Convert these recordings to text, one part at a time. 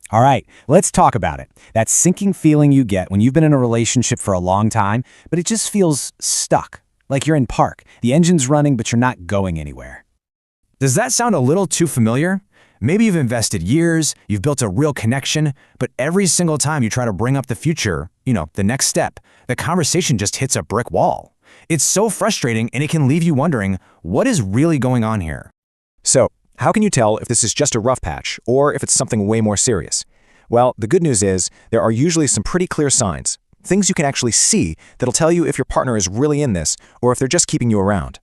All right, let's talk about it. That sinking feeling you get when you've been in a relationship for a long time, but it just feels stuck, like you're in park. The engine's running, but you're not going anywhere. Does that sound a little too familiar? Maybe you've invested years, you've built a real connection, but every single time you try to bring up the future, the next step, the conversation just hits a brick wall. It's so frustrating, and it can leave you wondering, what is really going on here? So, how can you tell if this is just a rough patch or if it's something way more serious? Well, the good news is there are usually some pretty clear signs, things you can actually see that'll tell you if your partner is really in this or if they're just keeping you around.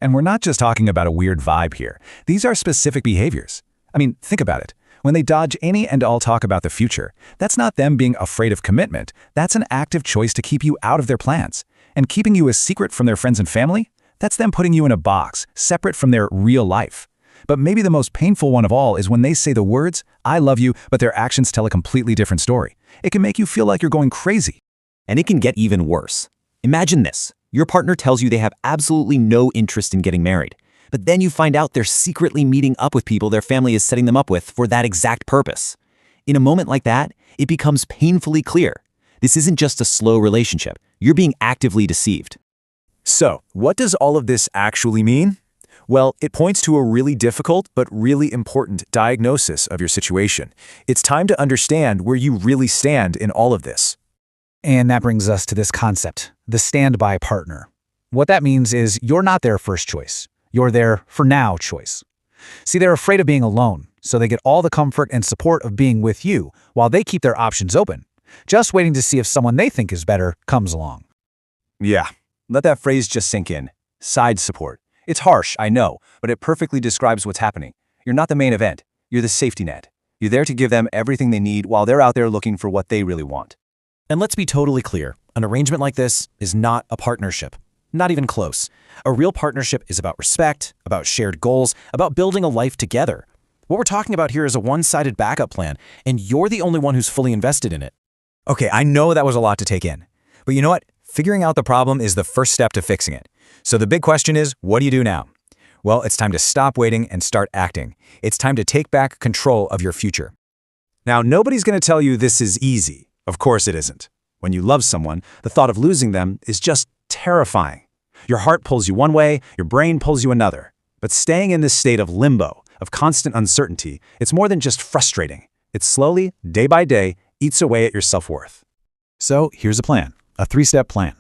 And we're not just talking about a weird vibe here. These are specific behaviors. I mean, think about it. When they dodge any and all talk about the future, that's not them being afraid of commitment. That's an active choice to keep you out of their plans. And keeping you a secret from their friends and family, that's them putting you in a box, separate from their real life. But maybe the most painful one of all is when they say the words, "I love you," but their actions tell a completely different story. It can make you feel like you're going crazy. And it can get even worse. Imagine this. Your partner tells you they have absolutely no interest in getting married. But then you find out they're secretly meeting up with people their family is setting them up with for that exact purpose. In a moment like that, it becomes painfully clear. This isn't just a slow relationship. You're being actively deceived. So, what does all of this actually mean? Well, it points to a really difficult but really important diagnosis of your situation. It's time to understand where you really stand in all of this. And that brings us to this concept, the standby partner. What that means is you're not their first choice. You're their for now choice. See, they're afraid of being alone, so they get all the comfort and support of being with you while they keep their options open, just waiting to see if someone they think is better comes along. Yeah, let that phrase just sink in. Side support. It's harsh, I know, but it perfectly describes what's happening. You're not the main event. You're the safety net. You're there to give them everything they need while they're out there looking for what they really want. And let's be totally clear, an arrangement like this is not a partnership. Not even close. A real partnership is about respect, about shared goals, about building a life together. What we're talking about here is a one-sided backup plan, and you're the only one who's fully invested in it. Okay, I know that was a lot to take in. But you know what? Figuring out the problem is the first step to fixing it. So the big question is, what do you do now? Well, it's time to stop waiting and start acting. It's time to take back control of your future. Now, nobody's going to tell you this is easy. Of course it isn't. When you love someone, the thought of losing them is just terrifying. Your heart pulls you one way, your brain pulls you another. But staying in this state of limbo, of constant uncertainty, it's more than just frustrating. It slowly, day by day, eats away at your self-worth. So here's a plan, a 3-step plan.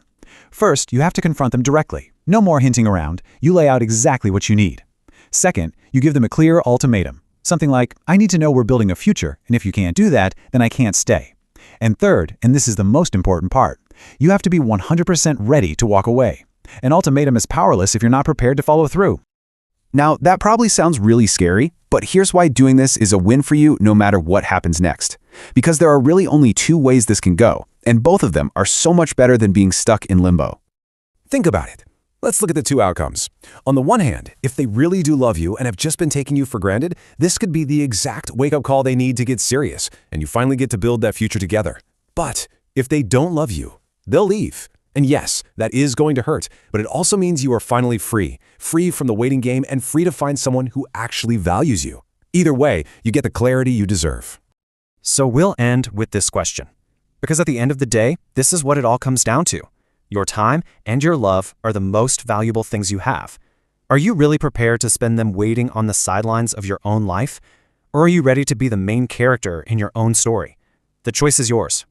First, you have to confront them directly. No more hinting around. You lay out exactly what you need. Second, you give them a clear ultimatum. Something like, "I need to know we're building a future, and if you can't do that, then I can't stay." And third, and this is the most important part, you have to be 100% ready to walk away. An ultimatum is powerless if you're not prepared to follow through. Now, that probably sounds really scary, but here's why doing this is a win for you no matter what happens next. Because there are really only 2 ways this can go, and both of them are so much better than being stuck in limbo. Think about it. Let's look at the 2 outcomes. On the one hand, if they really do love you and have just been taking you for granted, this could be the exact wake-up call they need to get serious, and you finally get to build that future together. But if they don't love you, they'll leave. And yes, that is going to hurt, but it also means you are finally free from the waiting game and free to find someone who actually values you. Either way, you get the clarity you deserve. So we'll end with this question. Because at the end of the day, this is what it all comes down to. Your time and your love are the most valuable things you have. Are you really prepared to spend them waiting on the sidelines of your own life? Or are you ready to be the main character in your own story? The choice is yours.